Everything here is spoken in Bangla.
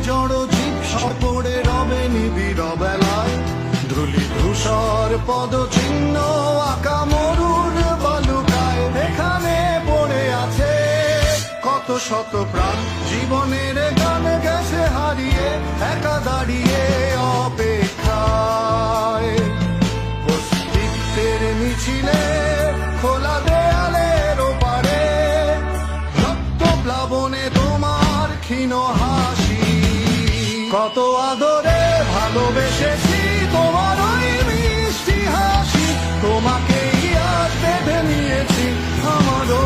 জড় জীব সপড়ে রবে নিবিড় বেলায়, ধুলি ধূসর পদচিহ্ন আঁকা মরুর বালুকায়। এখানে পড়ে আছে কত শত প্রাণ, জীবনের গান গেছে হারিয়ে, একা দাঁড়িয়ে অপেক্ষায়। অস্তিত্বের মিছিলে খোলা দেয়ালের ওপারে, রক্ত প্লাবনে তোমার ক্ষীণ হাসি। কত আদরে ভালোবেসেছি তোমার ওই মিষ্টি হাসি, তোমাকেই আজ বেঁধে নিয়েছি আমারও